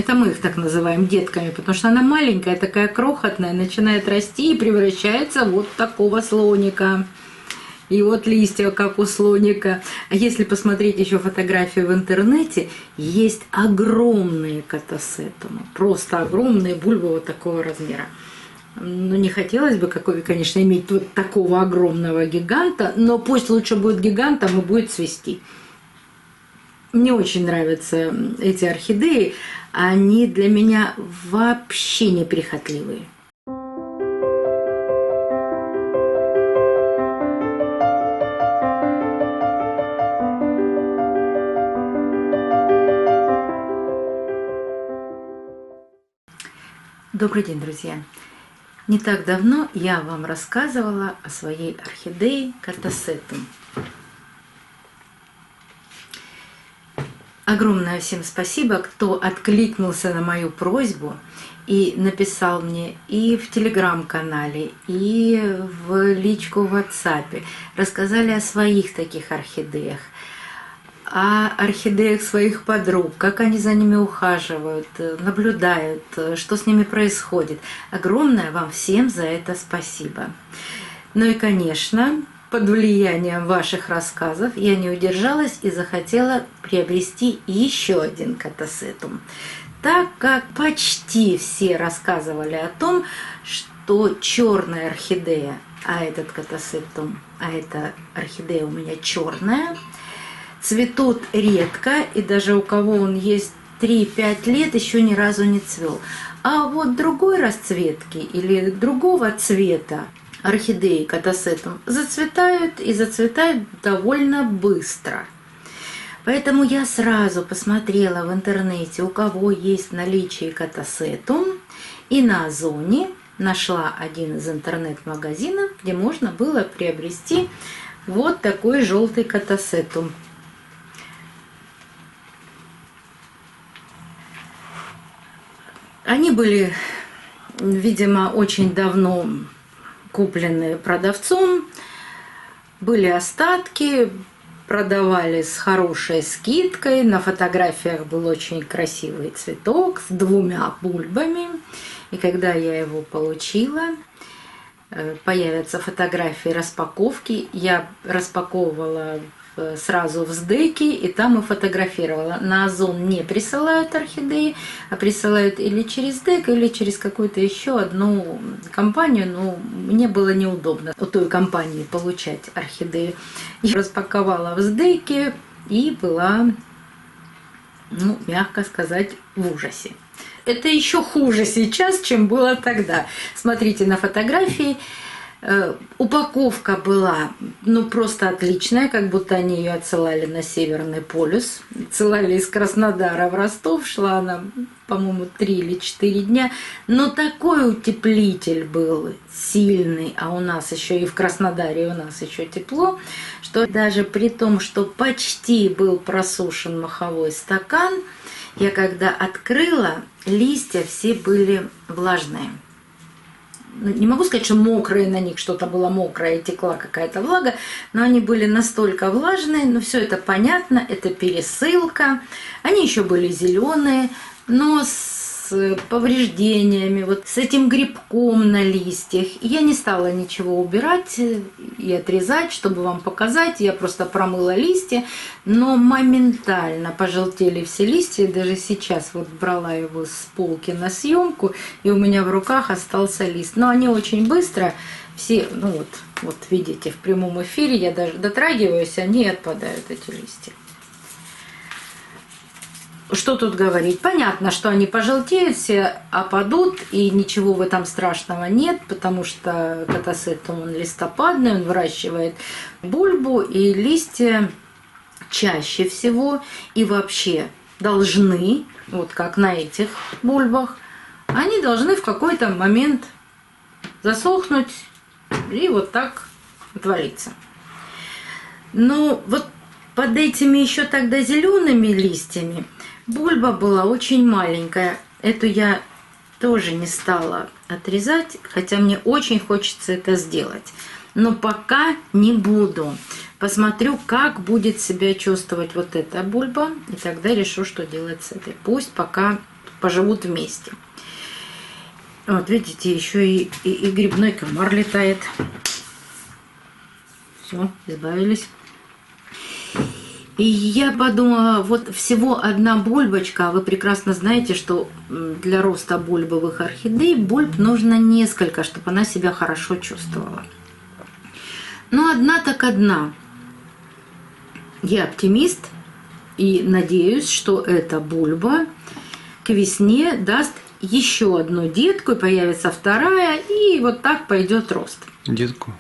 Это мы их так называем детками, потому что она маленькая, такая крохотная, начинает расти и превращается вот в такого слоника. И вот листья, как у слоника. А если посмотреть еще фотографии в интернете, есть огромные катасетумы. Просто огромные бульбы вот такого размера. Ну, не хотелось бы, конечно, иметь вот такого огромного гиганта, но пусть лучше будет гигантом и будет цвести. Мне очень нравятся эти орхидеи. Они для меня вообще неприхотливые. Добрый день, друзья! Не так давно я вам рассказывала о своей орхидее Катасетум. Огромное всем спасибо, кто откликнулся на мою просьбу и написал мне и в телеграм-канале, и в личку в WhatsApp. Рассказали о своих таких орхидеях, о орхидеях своих подруг, как они за ними ухаживают, наблюдают, что с ними происходит. Огромное вам всем за это спасибо. Ну и, конечно, под влиянием ваших рассказов я не удержалась и захотела приобрести еще один катасетум, так как почти все рассказывали о том, что черная орхидея, а этот катасетум, а эта орхидея у меня черная, цветут редко, и даже у кого он есть 3-5 лет, еще ни разу не цвел. А вот другой расцветки или другого цвета орхидеи катасетум зацветают и зацветают довольно быстро. Поэтому я сразу посмотрела в интернете, у кого есть в наличии катасетум, и на Озоне нашла один из интернет-магазинов, где можно было приобрести вот такой желтый катасетум. Они были, видимо, очень давно куплены продавцом, были остатки, продавали с хорошей скидкой. На фотографиях был очень красивый цветок с 2 бульбами. И когда я его получила, появятся фотографии распаковки. Я распаковывала сразу в СДЭКе и там и фотографировала. На Озон не присылают орхидеи, а присылают или через СДЭК, или через какую-то еще одну компанию. Но мне было неудобно у той компании получать орхидеи. Я распаковала в СДЭКе и была, ну, мягко сказать, в ужасе. Это еще хуже сейчас, чем было тогда. Смотрите на фотографии. Упаковка была, ну, просто отличная, как будто они ее отсылали на Северный полюс. Отсылали из Краснодара в Ростов, шла она, по-моему, 3 или 4 дня. Но такой утеплитель был сильный, а у нас еще и в Краснодаре у нас еще тепло, что даже при том, что почти был просушен маховой стакан, я когда открыла, листья все были влажные. Не могу сказать, что мокрые на них, что-то было мокрое и текла какая-то влага, но они были настолько влажные, но все это понятно, это пересылка. Они еще были зеленые, но с повреждениями, вот с этим грибком на листьях. Я не стала ничего убирать и отрезать, чтобы вам показать. Я просто промыла листья, но моментально пожелтели все листья. Даже сейчас вот брала его с полки на съемку, и у меня в руках остался лист. Но они очень быстро все, ну вот видите, в прямом эфире я даже дотрагиваюсь, они отпадают, эти листья. Что тут говорить? Понятно, что они пожелтеют, все опадут, и ничего в этом страшного нет, потому что катасетум, он листопадный, он выращивает бульбу, и листья чаще всего и вообще должны, вот как на этих бульбах, они должны в какой-то момент засохнуть и вот так отвалиться. Но вот под этими еще тогда зелеными листьями бульба была очень маленькая. Эту я тоже не стала отрезать, хотя мне очень хочется это сделать. Но пока не буду. Посмотрю, как будет себя чувствовать вот эта бульба, и тогда решу, что делать с этой. Пусть пока поживут вместе. Вот видите, еще и грибной комар летает. Все, избавились. И я подумала, вот всего одна бульбочка, а вы прекрасно знаете, что для роста бульбовых орхидей бульб нужно несколько, чтобы она себя хорошо чувствовала. Но одна так одна. Я оптимист и надеюсь, что эта бульба к весне даст еще одну детку, и появится вторая, и вот так пойдет рост. Детку?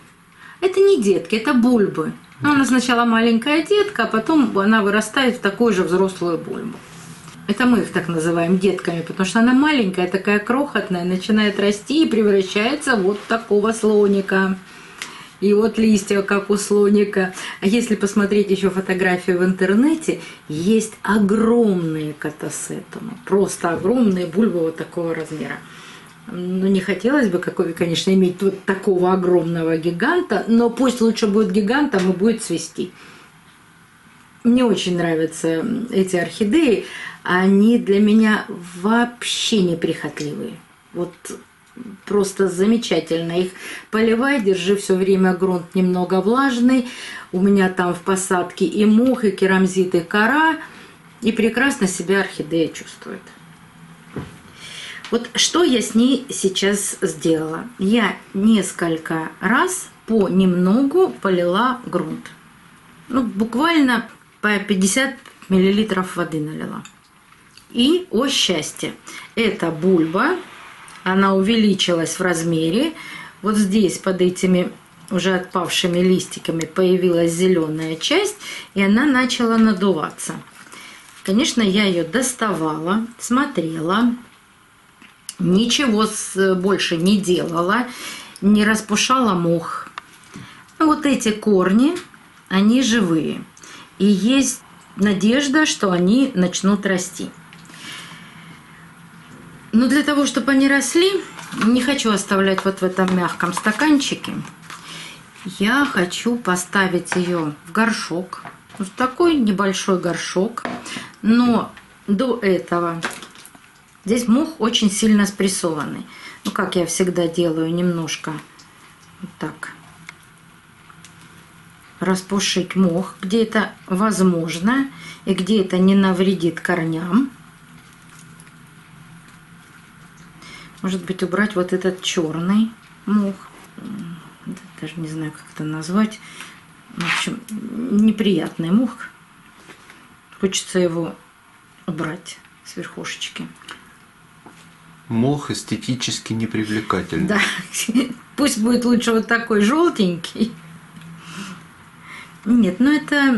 Это не детки, это бульбы. Она сначала маленькая детка, а потом она вырастает в такую же взрослую бульбу. Это мы их так называем детками, потому что она маленькая, такая крохотная, начинает расти и превращается вот в такого слоника. И вот листья, как у слоника. А если посмотреть еще фотографию в интернете, есть огромные катасетумы. Просто огромные бульбы вот такого размера. Ну, не хотелось бы, конечно, иметь вот такого огромного гиганта, но пусть лучше будет гигантом и будет цвести. Мне очень нравятся эти орхидеи. Они для меня вообще неприхотливые. Вот просто замечательно. Их поливай, держи все время грунт немного влажный. У меня там в посадке и мох, и керамзит, и кора. И прекрасно себя орхидея чувствует. Вот что я с ней сейчас сделала. Я несколько раз понемногу полила грунт. Ну, буквально по 50 мл воды налила. И, о счастье, эта бульба, она увеличилась в размере. Вот здесь под этими уже отпавшими листиками появилась зеленая часть, и она начала надуваться. Конечно, я ее доставала, смотрела, ничего больше не делала, не распушала мох. Вот эти корни, они живые. И есть надежда, что они начнут расти. Но для того, чтобы они росли, не хочу оставлять вот в этом мягком стаканчике. Я хочу поставить ее в горшок. Вот такой небольшой горшок. Но до этого здесь мох очень сильно спрессованный. Ну, как я всегда делаю, немножко вот так распушить мох, где это возможно и где это не навредит корням. Может быть, убрать вот этот черный мох. Даже не знаю, как это назвать. В общем, неприятный мох. Хочется его убрать с верхушечки. Мох эстетически непривлекательный. Да, пусть будет лучше вот такой желтенький. Нет, ну это,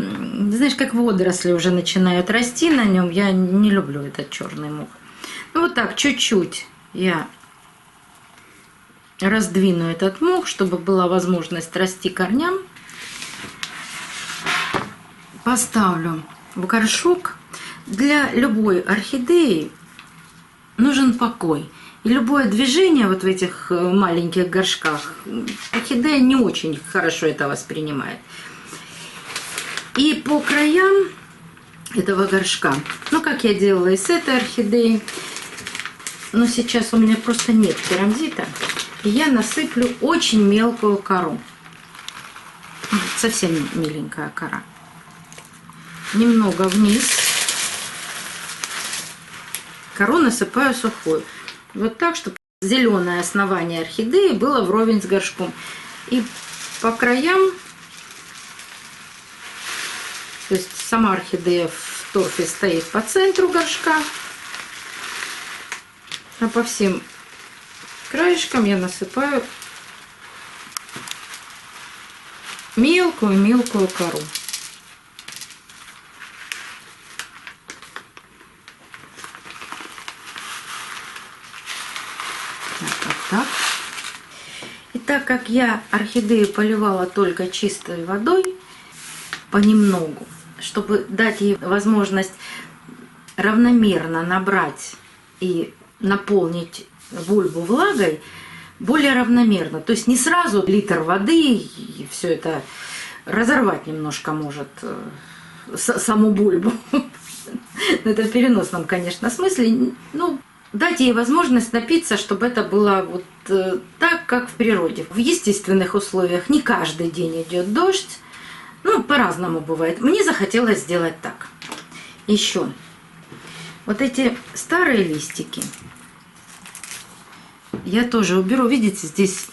знаешь, как водоросли уже начинают расти на нем. Я не люблю этот черный мох. Ну вот так, чуть-чуть я раздвину этот мох, чтобы была возможность расти корням. Поставлю в горшок. Для любой орхидеи нужен покой. И любое движение вот в этих маленьких горшках орхидея не очень хорошо это воспринимает. И по краям этого горшка, ну как я делала и с этой орхидеей, но сейчас у меня просто нет керамзита, и я насыплю очень мелкую кору. Совсем миленькая кора. Немного вниз. Кору насыпаю сухую. Вот так, чтобы зеленое основание орхидеи было вровень с горшком. И по краям, то есть сама орхидея в торфе стоит по центру горшка, а по всем краешкам я насыпаю мелкую-мелкую кору. Так. И так как я орхидею поливала только чистой водой, понемногу, чтобы дать ей возможность равномерно набрать и наполнить бульбу влагой, более равномерно. То есть не сразу литр воды, и все это разорвать немножко может саму бульбу. Это в переносном, конечно, смысле. Ну, дать ей возможность напиться, чтобы это было вот так, как в природе. В естественных условиях не каждый день идет дождь, ну, по-разному бывает. Мне захотелось сделать так. Еще вот эти старые листики я тоже уберу. Видите, здесь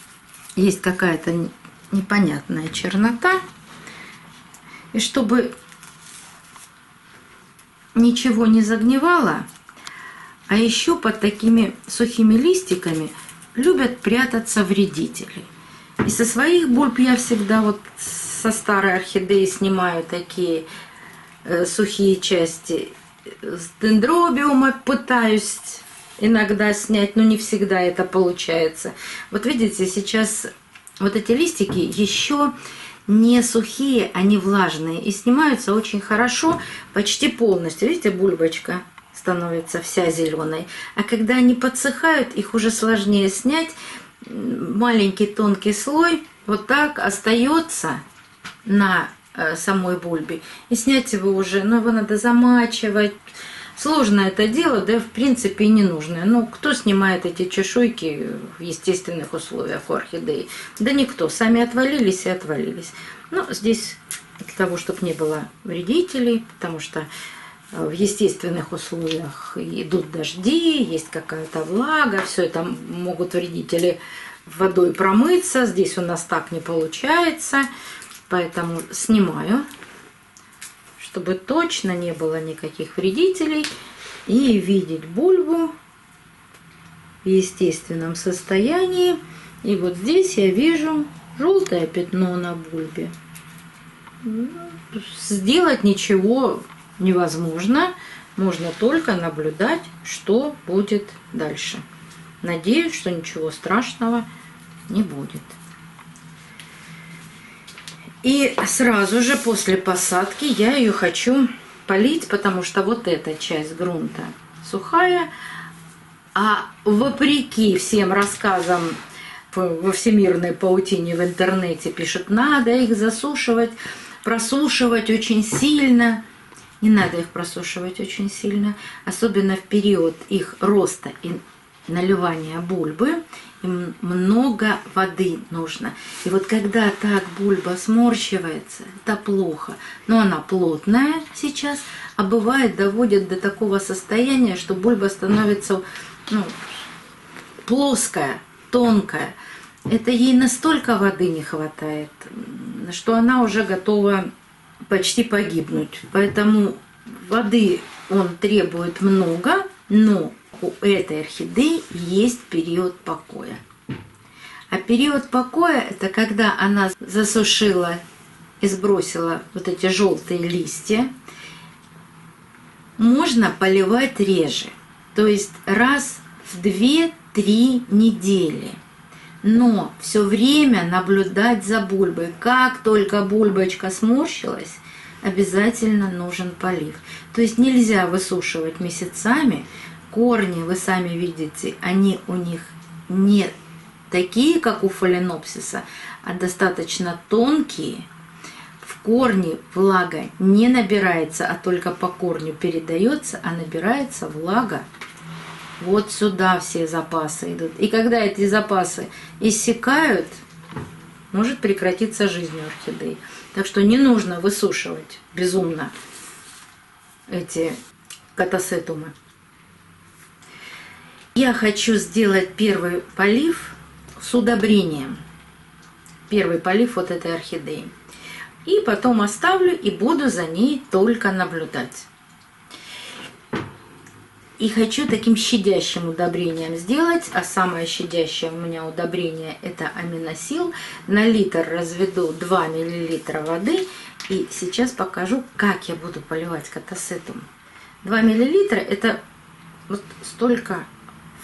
есть какая-то непонятная чернота. И чтобы ничего не загнивало, а еще под такими сухими листиками любят прятаться вредители. И со своих бульб я всегда вот со старой орхидеи снимаю такие сухие части. С дендробиума пытаюсь иногда снять, но не всегда это получается. Вот видите, сейчас вот эти листики еще не сухие, они влажные. И снимаются очень хорошо, почти полностью. Видите, бульбочка становится вся зеленой. А когда они подсыхают, их уже сложнее снять. Маленький тонкий слой вот так остается на самой бульбе. И снять его уже, ну, его надо замачивать. Сложно это дело, да, в принципе, и не нужно. Ну, кто снимает эти чешуйки в естественных условиях у орхидеи? Да никто. Сами отвалились и отвалились. Ну, здесь для того, чтобы не было вредителей, потому что в естественных условиях идут дожди, есть какая-то влага, все это могут вредители водой промыться. Здесь у нас так не получается, поэтому снимаю, чтобы точно не было никаких вредителей, и видеть бульбу в естественном состоянии. И вот здесь я вижу желтое пятно на бульбе. Сделать ничего невозможно, можно только наблюдать, что будет дальше. Надеюсь, что ничего страшного не будет. И сразу же после посадки я ее хочу полить, потому что вот эта часть грунта сухая, а вопреки всем рассказам во всемирной паутине в интернете пишут, надо их засушивать, просушивать очень сильно. Не надо их просушивать очень сильно, особенно в период их роста и наливания бульбы. Им много воды нужно. И вот когда так бульба сморщивается, это плохо. Но она плотная сейчас, а бывает доводит до такого состояния, что бульба становится, ну, плоская, тонкая. Это ей настолько воды не хватает, что она уже готова почти погибнуть. Поэтому воды он требует много, но у этой орхидеи есть период покоя. А период покоя – это когда она засушила и сбросила вот эти желтые листья. Можно поливать реже, то есть раз в 2-3 недели. Но все время наблюдать за бульбой. Как только бульбочка сморщилась, обязательно нужен полив. То есть нельзя высушивать месяцами. Корни, вы сами видите, они у них не такие, как у фаленопсиса, а достаточно тонкие. В корне влага не набирается, а только по корню передается, а набирается влага. Вот сюда все запасы идут. И когда эти запасы иссякают, может прекратиться жизнь у орхидей. Так что не нужно высушивать безумно эти катасетумы. Я хочу сделать первый полив с удобрением. Первый полив вот этой орхидеи. И потом оставлю и буду за ней только наблюдать. И хочу таким щадящим удобрением сделать. А самое щадящее у меня удобрение – это аминосил. На литр разведу 2 мл воды. И сейчас покажу, как я буду поливать катасетум. 2 мл – это вот столько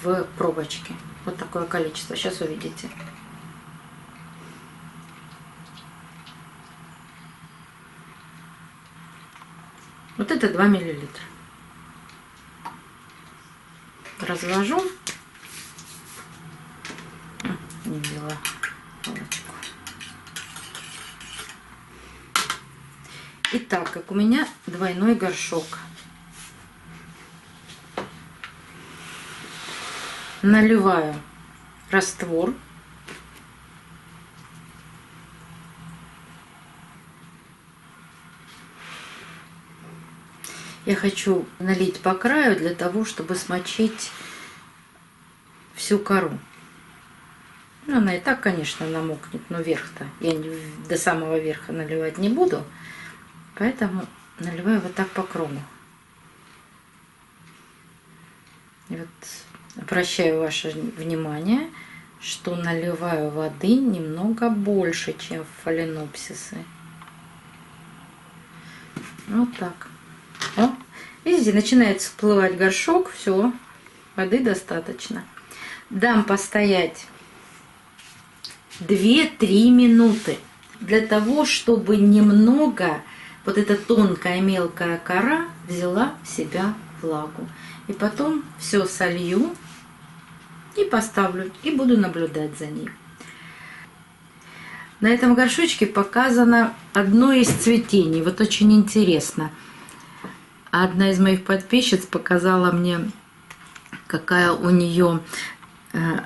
в пробочке. Вот такое количество. Сейчас увидите. Вот это 2 мл. Развожу. Не взяла палочку. И так как у меня двойной горшок, Наливаю раствор. Я хочу налить по краю для того, чтобы смочить всю кору. Ну, она и так, конечно, намокнет, но верх-то я до самого верха наливать не буду. Поэтому наливаю вот так по кругу. И вот обращаю ваше внимание, что наливаю воды немного больше, чем в фаленопсисы. Вот так. О, видите, начинает всплывать горшок, все, воды достаточно. Дам постоять 2-3 минуты для того, чтобы немного вот эта тонкая мелкая кора взяла в себя влагу. И потом все солью и поставлю, и буду наблюдать за ней. На этом горшочке показано одно из цветений. Вот очень интересно. Одна из моих подписчиц показала мне, какая у нее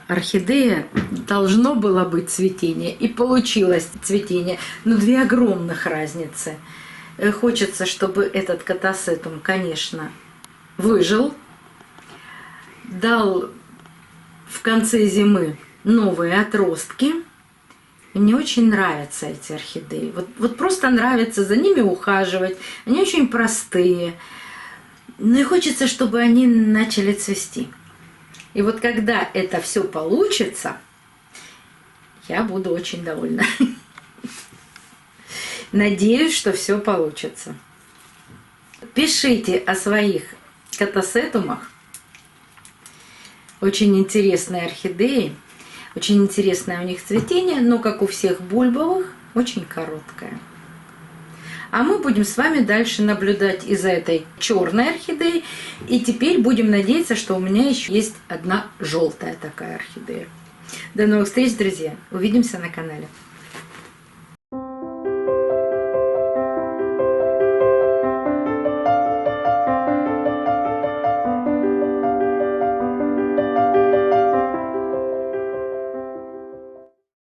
орхидея. Должно было быть цветение, и получилось цветение. Но две огромных разницы. Хочется, чтобы этот катасетум, конечно, выжил, дал в конце зимы новые отростки. И мне очень нравятся эти орхидеи. Вот просто нравится за ними ухаживать. Они очень простые. Ну и хочется, чтобы они начали цвести. И вот когда это все получится, я буду очень довольна. Надеюсь, что все получится. Пишите о своих катасетумах. Очень интересные орхидеи. Очень интересное у них цветение, но, как у всех бульбовых, очень короткое. А мы будем с вами дальше наблюдать и за этой черной орхидеей. И теперь будем надеяться, что у меня еще есть одна желтая такая орхидея. До новых встреч, друзья! Увидимся на канале.